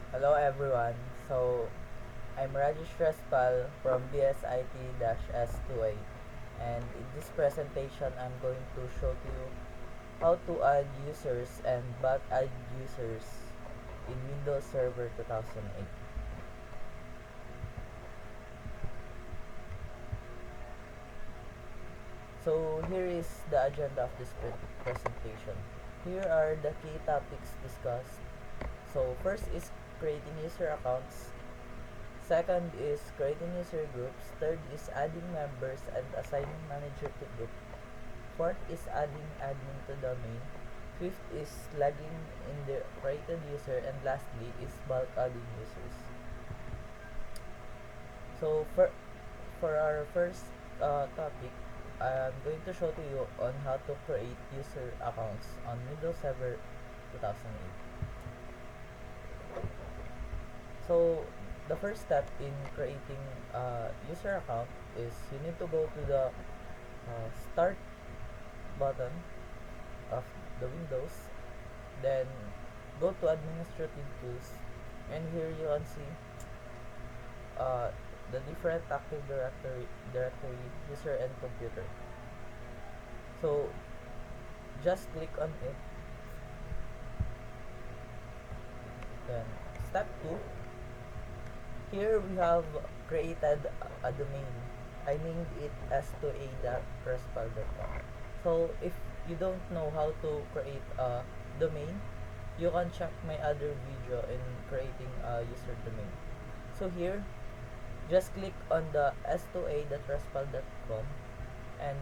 Hello everyone. I'm Rajesh Raspal from BSIT-S2A, and in this presentation I'm going to show to you how to add users and back add users in Windows Server 2008. So here is the agenda of this presentation. Here are the key topics discussed. So first is creating user accounts. Second is creating user groups. Third is adding members and assigning manager to group. Fourth is adding admin to domain. Fifth is logging in the created user. And lastly is bulk adding users. So for our first topic, I'm going to show to you on how to create user accounts on Windows Server 2008. So the first step in creating a user account is you need to go to the start button of the Windows, then go to administrative tools, and here you can see uh, the different active directory user and computer. So just click on it. Then step 2, here we have created a domain. I named it s2a.raspal.com. So if you don't know how to create a domain, you can check my other video in creating a user domain. So here, just click on the s2a.raspal.com and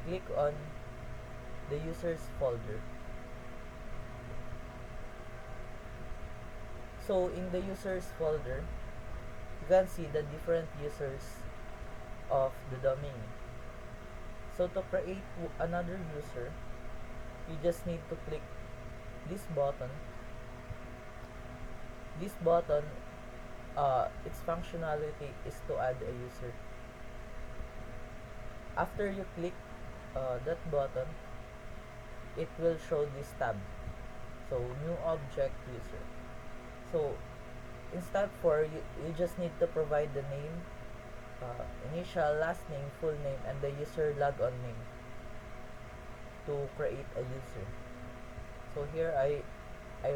click on the users folder. So in the users folder, you can see the different users of the domain. So to create another user, you just need to click this button. This button, its functionality is to add a user. After you click that button, it will show this tab. So new object user. So in step 4, you just need to provide the name, initial, last name, full name, and the user logon name to create a user. So here I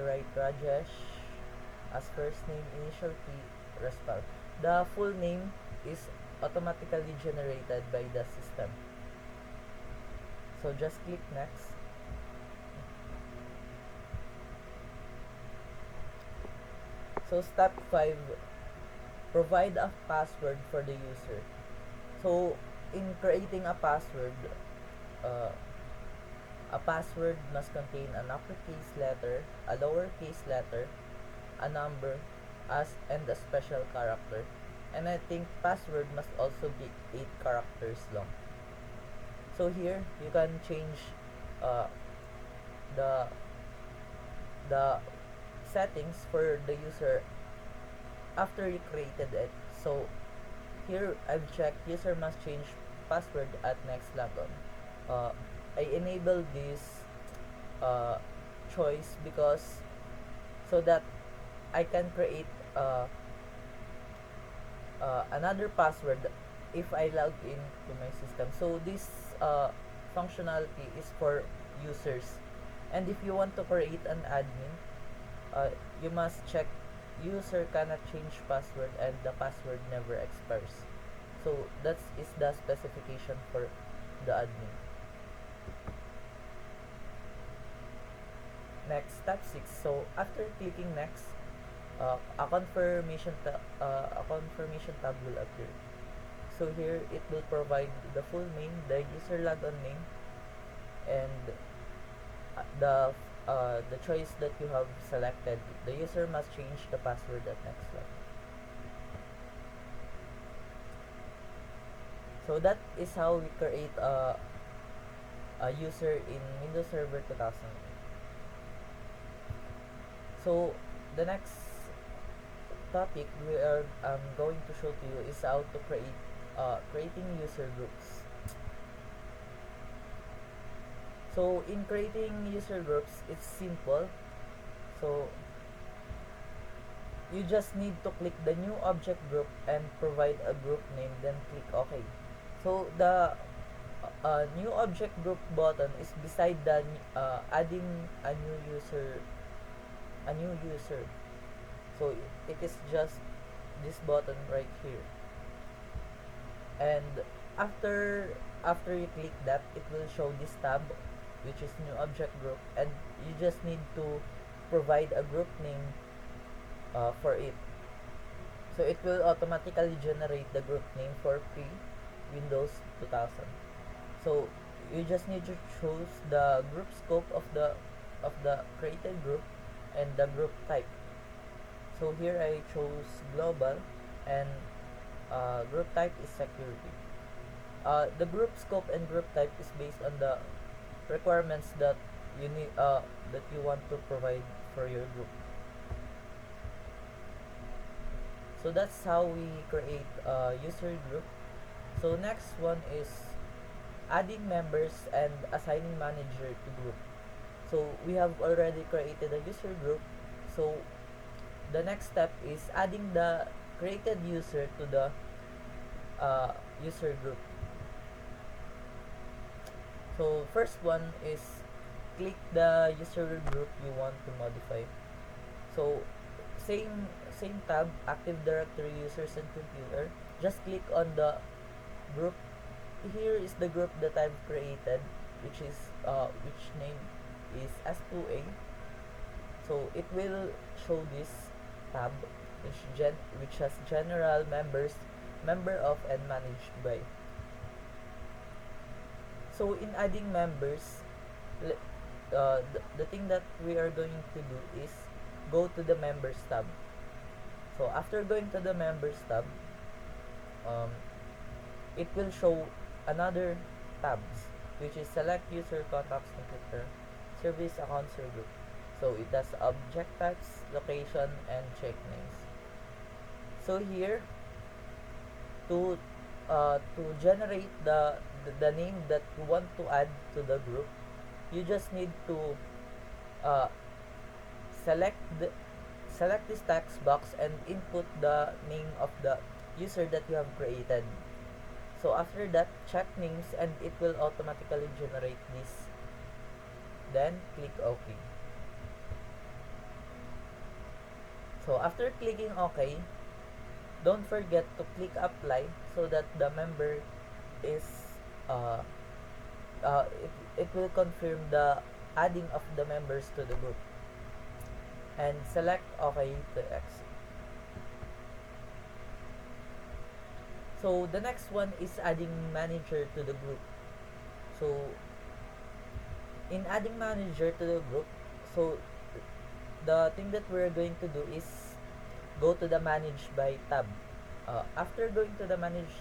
write Rajesh as first name, initial key, Raspal. The full name is automatically generated by the system. So just click next. So step 5, provide a password for the user. So in creating uh, a password must contain an uppercase letter, a lowercase letter, a number, and a special character. And I think password must also be 8 characters long. So here you can change uh, the the settings for the user after you created it. So here I've checked user must change password at next logon. Uh, I enable this uh, choice because so that I can create another password if I log in to my system. So this functionality is for users. And if you want to create an admin, you must check user cannot change password and the password never expires. So that is the specification for the admin. Next, step 6. So after clicking next, a confirmation tab will appear. So here it will provide the full name, the user logon name, and the choice that you have selected. The user must change the password at next log. So that is how we create a user in Windows Server 2008. So the next topic we are going to show to you is how to creating user groups. So in creating user groups, it's simple. So you just need to click the new object group and provide a group name, then click OK. So the new object group button is beside the adding a new user. So it is just this button right here. And after you click that, it will show this tab, which is new object group, and you just need to provide a group name for it. So it will automatically generate the group name for free Windows 2000. So you just need to choose the group scope of the created group and the group type. So here I chose global, and group type is security. The group scope and group type is based on the requirements that you want to provide for your group. So that's how we create a user group. So next one is adding members and assigning manager to group. So we have already created a user group. So the next step is adding the created user to the user group. So first one is click the user group you want to modify. So same tab, Active Directory users and computer. Just click on the group. Here is the group that I've created, which name is S2A. So it will show this tab, which has general, members, member of, and managed by. So in adding members, the thing that we are going to do is go to the members tab. So after going to the members tab, it will show another tabs, which is select user, contacts, computer, service, accounts, or group. So it has object types, location, and check names. So here, to generate the name that you want to add to the group, you just need to uh, select this text box and input the name of the user that you have created. So after that, check names and it will automatically generate this. Then click OK. So after clicking OK, don't forget to click apply so that the member is it will confirm the adding of the members to the group, and select OK to exit. So the next one is adding manager to the group. So in adding manager to the group, so the thing that we're going to do is go to the manage by tab. After going to the manage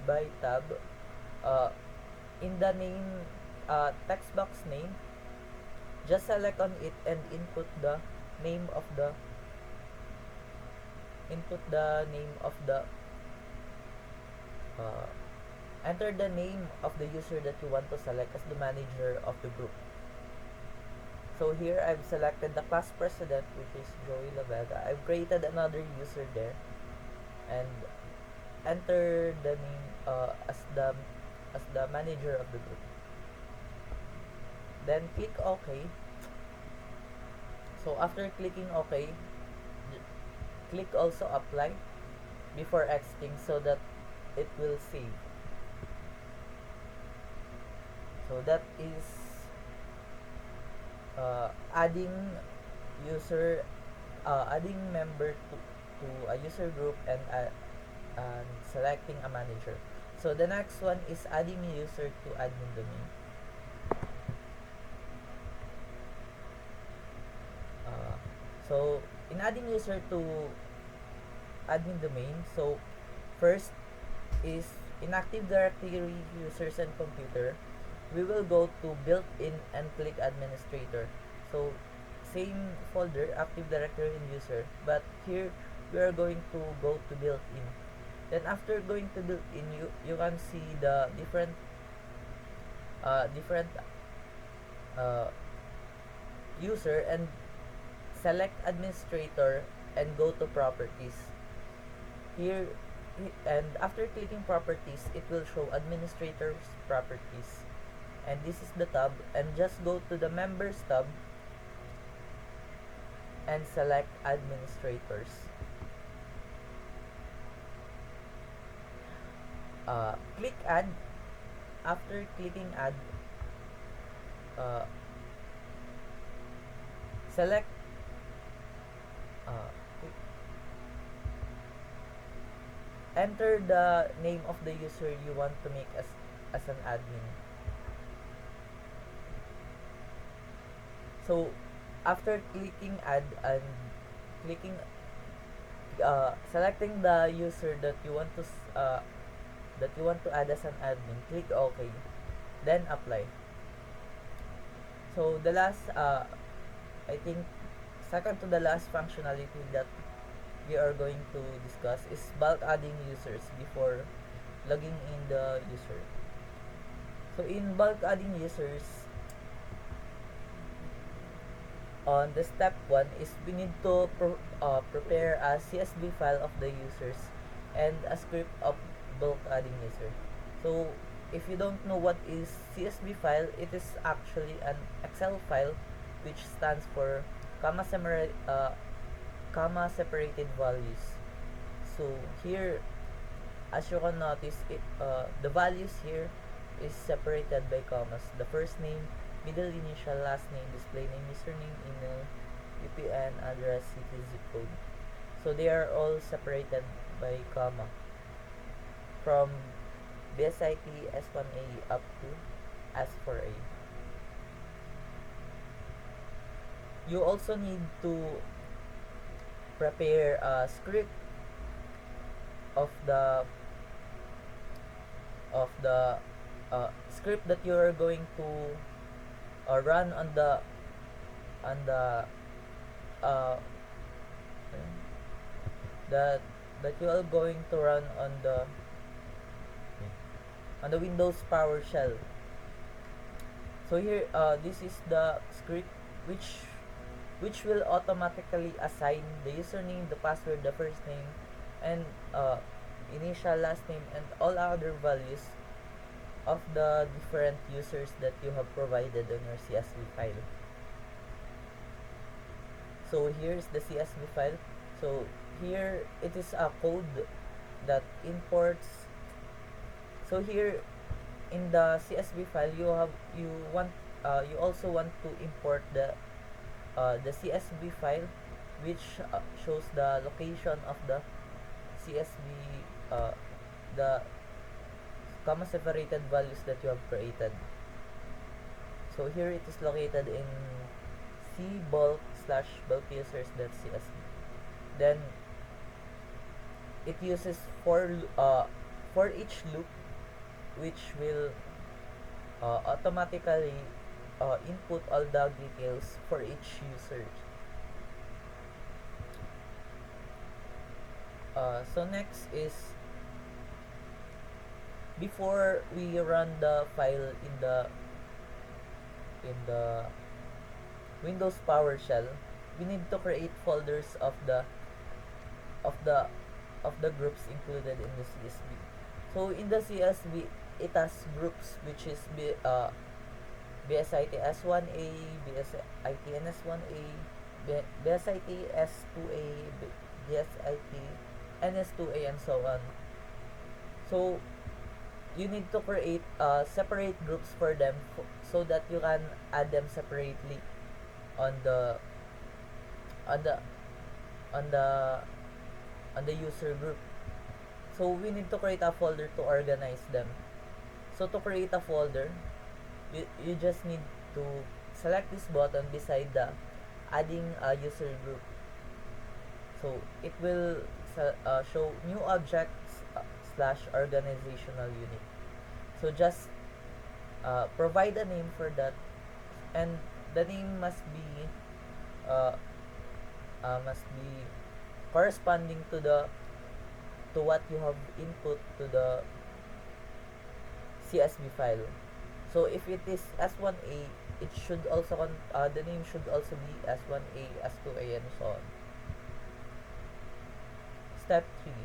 by tab, in the name text box name, just select on it and input the name of the enter the name of the user that you want to select as the manager of the group. So here I've selected the class president, which is Joey Lavega. I've created another user there and enter the name as the manager of the group. Then click OK. So after clicking OK, click also apply before exiting so that it will save. So that is adding member to a user group and selecting a manager. So the next one is adding a user to admin domain. So in adding user to admin domain, so first is in Active Directory users and computer, we will go to built-in and click administrator. So same folder, Active Directory and user, but here we are going to go to built-in. Then after going to built-in, you can see the different user, and select administrator and go to properties. Here, and after clicking properties, it will show administrators properties, and this is the tab, and just go to the members tab and select administrators. Click add. After clicking add, uh, select uh, enter the name of the user you want to make as an admin. So after clicking add and clicking selecting the user that you want to add as an admin, click OK, then apply. So the last I think second to the last functionality that we are going to discuss is bulk adding users before logging in the user. So in bulk adding users, on the step 1 is we need to prepare a CSV file of the users and a script of bulk adding user. So if you don't know what is CSV file, it is actually an Excel file which stands for comma separated values. So here, as you can notice, the values here is separated by commas. The first name, middle initial, last name, display name, username, email, VPN, address, city, zip code. So they are all separated by comma from BSIT S1A up to S4A. You also need to prepare a script of the script that you are going to run on the uh, that you are going to run on the Windows PowerShell. So here, this is the script which will automatically assign the username, the password, the first name, and initial, last name, and all other values of the different users that you have provided on your CSV file. So here is the CSV file. So here it is a code that imports. So here in the CSV file, you also want to import the CSV file which shows the location of the CSV, the comma separated values that you have created. So here it is located in cbulk/bulk users.csv. Then it uses for each loop, which will automatically input all the details for each user. So next is, before we run the file in the Windows PowerShell, we need to create folders of the groups included in the CSV. So in the CSV, it has groups which is BSIT S1A, BSIT NS1A, BSIT S2A, BSIT NS2A, and so on. So you need to create separate groups for them so that you can add them separately on the user group. So we need to create a folder to organize them. So to create a folder, you just need to select this button beside the adding a user group. So it will show new objects / organizational unit. So just provide a name for that, and the name must be corresponding to what you have input to the CSV file. So if it is S1A, it should also the name should also be S1A, S2A, and so on. step 3.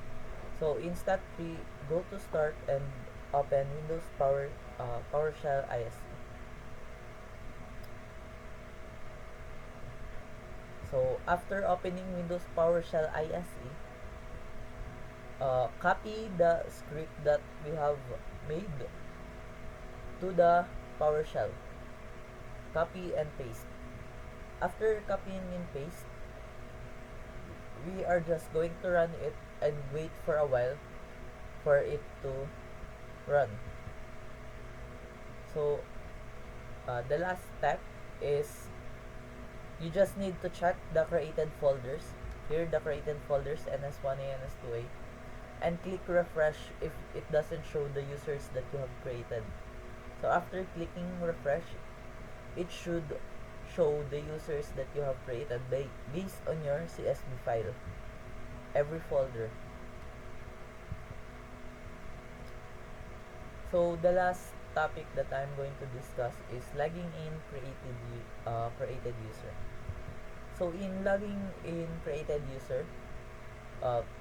So in step 3, go to start and open Windows PowerShell ISE. So after opening Windows PowerShell ISE, copy the script that we have made to the PowerShell. Copy and paste. After copying and paste, we are just going to run it and wait for a while for it to run. So the last step is you just need to check the created folders. Here the created folders NS1A, NS2A, and click refresh if it doesn't show the users that you have created. So after clicking refresh, it should show the users that you have created based on your CSV file, every folder. So the last topic that I'm going to discuss is logging in created user. So in logging in created user,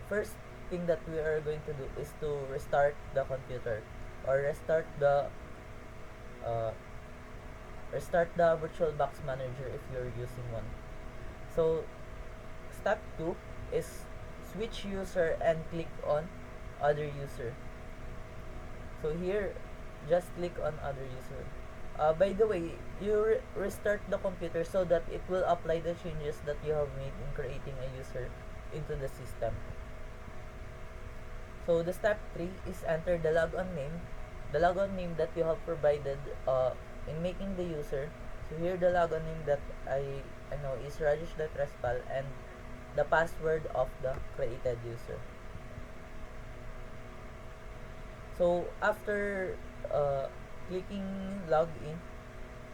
first thing that we are going to do is to restart the computer, or restart the VirtualBox manager if you're using one. So step 2 is switch user and click on other user. So here, just click on other user. By the way, you restart the computer so that it will apply the changes that you have made in creating a user into the system. So the step 3 is enter the logon name. The logon name that you have provided in making the user. So here the logon name that I know is Rajesh.Respal, and the password of the created user. So after clicking login,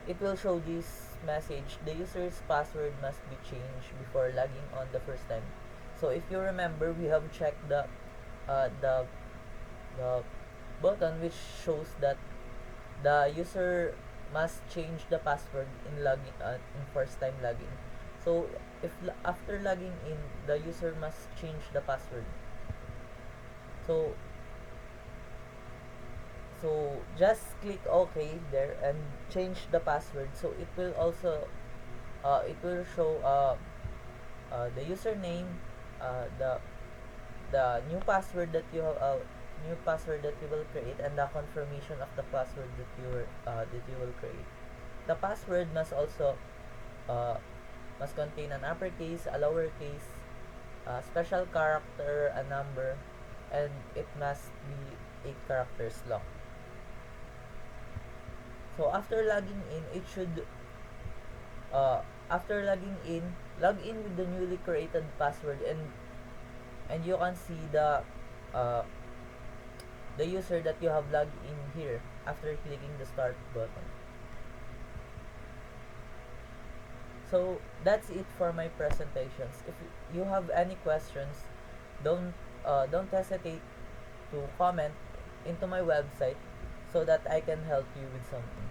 it will show this message: the user's password must be changed before logging on the first time. So if you remember, we have checked the button which shows that the user must change the password in first time login. So if after logging in, the user must change the password. So just click OK there and change the password. So it will also it will show the username, the new password that you have, new password that you will create, and the confirmation of the password that you will create. The password must also must contain an uppercase, a lowercase, a special character, a number, and it must be 8 characters long. So after logging in, it should after logging in, log in with the newly created password, and you can see the user that you have logged in here after clicking the start button. So that's it for my presentations. If you have any questions, don't hesitate to comment into my website so that I can help you with something.